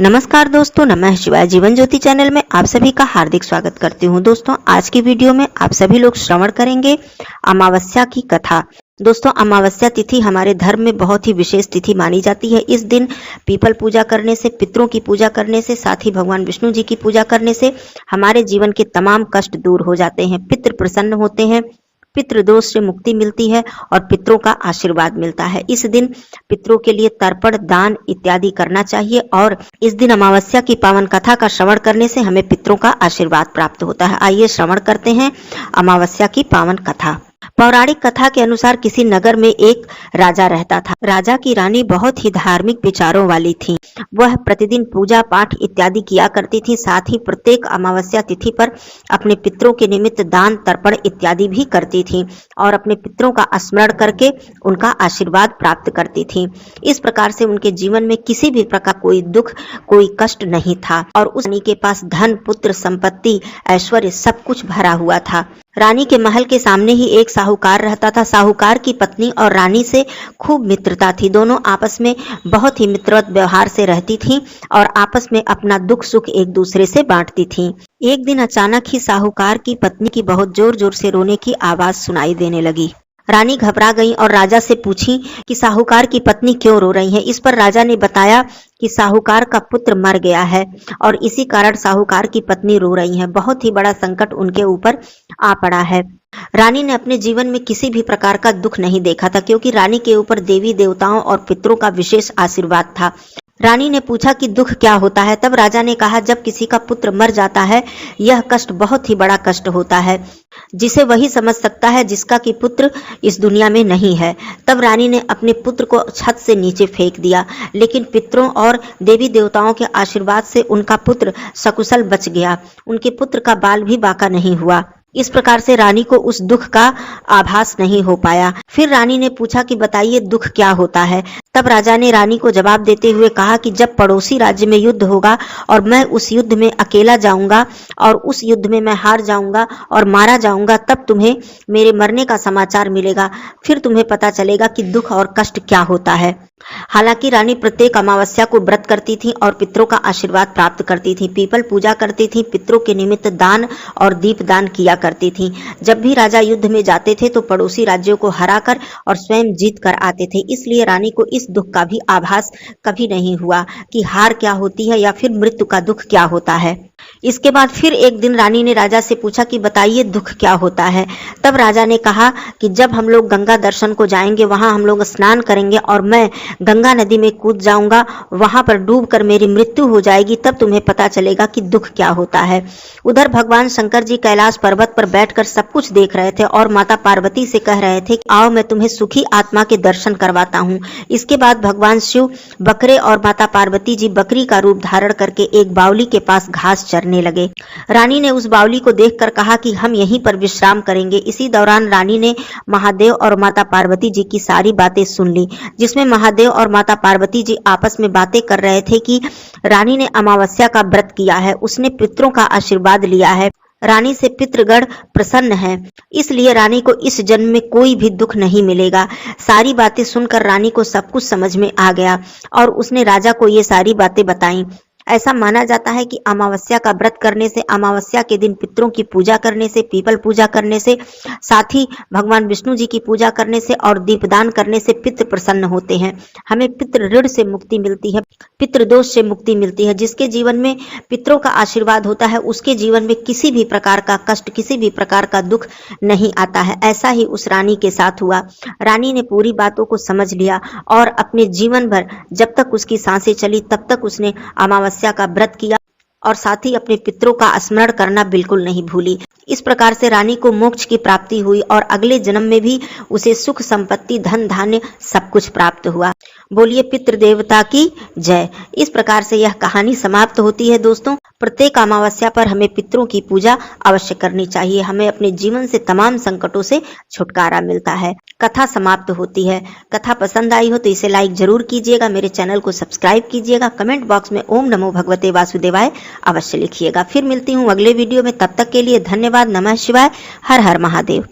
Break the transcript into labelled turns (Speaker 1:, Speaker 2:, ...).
Speaker 1: नमस्कार दोस्तों, नमः शिवाय। जीवन ज्योति चैनल में आप सभी का हार्दिक स्वागत करती हूँ। दोस्तों, आज की वीडियो में आप सभी लोग श्रवण करेंगे अमावस्या की कथा। दोस्तों, अमावस्या तिथि हमारे धर्म में बहुत ही विशेष तिथि मानी जाती है। इस दिन पीपल पूजा करने से, पितरों की पूजा करने से, साथ ही भगवान विष्णु जी की पूजा करने से हमारे जीवन के तमाम कष्ट दूर हो जाते हैं, पितृ प्रसन्न होते हैं, पितृ दोष से मुक्ति मिलती है और पितरों का आशीर्वाद मिलता है। इस दिन पितरों के लिए तर्पण, दान इत्यादि करना चाहिए और इस दिन अमावस्या की पावन कथा का श्रवण करने से हमें पितरों का आशीर्वाद प्राप्त होता है। आइए श्रवण करते हैं अमावस्या की पावन कथा। पौराणिक कथा के अनुसार किसी नगर में एक राजा रहता था। राजा की रानी बहुत ही धार्मिक विचारों वाली थी। वह प्रतिदिन पूजा पाठ इत्यादि किया करती थी, साथ ही प्रत्येक अमावस्या तिथि पर अपने पितरों के निमित्त दान, तर्पण इत्यादि भी करती थी और अपने पितरों का स्मरण करके उनका आशीर्वाद प्राप्त करती थी। इस प्रकार से उनके जीवन में किसी भी प्रकार कोई दुख, कोई कष्ट नहीं था और उस रानी के पास धन, पुत्र, संपत्ति, ऐश्वर्य सब कुछ भरा हुआ था। रानी के महल के सामने ही एक साहूकार रहता था। साहूकार की पत्नी और रानी से खूब मित्रता थी। दोनों आपस में बहुत ही मित्रवत व्यवहार से रहती थीं और आपस में अपना दुख सुख एक दूसरे से बांटती थीं। एक दिन अचानक ही साहूकार की पत्नी की बहुत जोर जोर से रोने की आवाज सुनाई देने लगी। रानी घबरा गई और राजा से पूछी कि साहूकार की पत्नी क्यों रो रही है। इस पर राजा ने बताया कि साहूकार का पुत्र मर गया है और इसी कारण साहूकार की पत्नी रो रही है। बहुत ही बड़ा संकट उनके ऊपर आ पड़ा है। रानी ने अपने जीवन में किसी भी प्रकार का दुख नहीं देखा था, क्योंकि रानी के ऊपर देवी देवताओं और पितरों का विशेष आशीर्वाद था। रानी ने पूछा कि दुख क्या होता है। तब राजा ने कहा, जब किसी का पुत्र मर जाता है, यह कष्ट बहुत ही बड़ा कष्ट होता है, जिसे वही समझ सकता है जिसका कि पुत्र इस दुनिया में नहीं है। तब रानी ने अपने पुत्र को छत से नीचे फेंक दिया, लेकिन पितरों और देवी देवताओं के आशीर्वाद से उनका पुत्र सकुशल बच गया। उनके पुत्र का बाल भी बांका नहीं हुआ। इस प्रकार से रानी को उस दुख का आभास नहीं हो पाया। फिर रानी ने पूछा कि बताइए दुख क्या होता है। तब राजा ने रानी को जवाब देते हुए कहा कि जब पड़ोसी राज्य में युद्ध होगा और मैं उस युद्ध में अकेला जाऊंगा और उस युद्ध में मैं हार जाऊंगा और मारा जाऊंगा, तब तुम्हें मेरे मरने का समाचार मिलेगा। फिर तुम्हें पता चलेगा कि दुख और कष्ट क्या होता है। हालांकि रानी प्रत्येक अमावस्या को व्रत करती थी और पितरों का आशीर्वाद प्राप्त करती थी, पीपल पूजा करती थी, पितरों के निमित्त दान और दीप दान किया करती थी। जब भी राजा युद्ध में जाते थे तो पड़ोसी राज्यों को हराकर और स्वयं जीत कर आते थे। इसलिए रानी को इस दुख का भी आभास कभी नहीं हुआ कि हार क्या होती है या फिर मृत्यु का दुख क्या होता है। इसके बाद फिर एक दिन रानी ने राजा से पूछा कि बताइए दुख क्या होता है। तब राजा ने कहा कि जब हम लोग गंगा दर्शन को जाएंगे, वहां हम लोग स्नान करेंगे और मैं गंगा नदी में कूद जाऊंगा, वहां पर डूबकर मेरी मृत्यु हो जाएगी, तब तुम्हें पता चलेगा कि दुख क्या होता है। उधर भगवान शंकर जी कैलाश पर्वत पर बैठकर सब कुछ देख रहे थे और माता पार्वती से कह रहे थे कि आओ मैं तुम्हें सुखी आत्मा के दर्शन करवाता हूँ। इसके बाद भगवान शिव बकरे और माता पार्वती जी बकरी का रूप धारण करके एक बावली के पास घास चरने लगे। रानी ने उस बावली को देखकर कहा कि हम यहीं पर विश्राम करेंगे। इसी दौरान रानी ने महादेव और माता पार्वती जी की सारी बातें सुन ली, जिसमें महादेव और माता पार्वती जी आपस में बातें कर रहे थे कि रानी ने अमावस्या का व्रत किया है, उसने पितरों का आशीर्वाद लिया है, रानी से पितृगण प्रसन्न है, इसलिए रानी को इस जन्म में कोई भी दुख नहीं मिलेगा। सारी बातें सुनकर रानी को सब कुछ समझ में आ गया और उसने राजा को ये सारी बातें बताई। ऐसा माना जाता है कि अमावस्या का व्रत करने से, अमावस्या के दिन पितरों की पूजा करने से, पीपल पूजा करने से, साथ ही भगवान विष्णु जी की पूजा करने से और दीपदान करने से पितृ प्रसन्न होते हैं। हमें पितृ ऋण से मुक्ति मिलती है, पितृ दोष से मुक्ति मिलती है। जिसके जीवन में पितरों का आशीर्वाद होता है, उसके जीवन में किसी भी प्रकार का कष्ट, किसी भी प्रकार का दुख नहीं आता है। ऐसा ही उस रानी के साथ हुआ। रानी ने पूरी बातों को समझ लिया और अपने जीवन भर जब तक उसकी सांसें चली तब तक उसने अमावस्या का व्रत किया और साथ ही अपने पितरों का स्मरण करना बिल्कुल नहीं भूली। इस प्रकार से रानी को मोक्ष की प्राप्ति हुई और अगले जन्म में भी उसे सुख, संपत्ति, धन, धान्य सब कुछ प्राप्त हुआ। बोलिए पितृ देवता की जय। इस प्रकार से यह कहानी समाप्त होती है। दोस्तों, प्रत्येक अमावस्या पर हमें पितरों की पूजा अवश्य करनी चाहिए। हमें अपने जीवन से तमाम संकटों से छुटकारा मिलता है। कथा समाप्त होती है। कथा पसंद आई हो तो इसे लाइक जरूर कीजिएगा, मेरे चैनल को सब्सक्राइब कीजिएगा, कमेंट बॉक्स में ओम नमो भगवते वासुदेवाय अवश्य लिखिएगा। फिर मिलती हूँ अगले वीडियो में, तब तक के लिए धन्यवाद। नमः शिवाय। हर हर महादेव।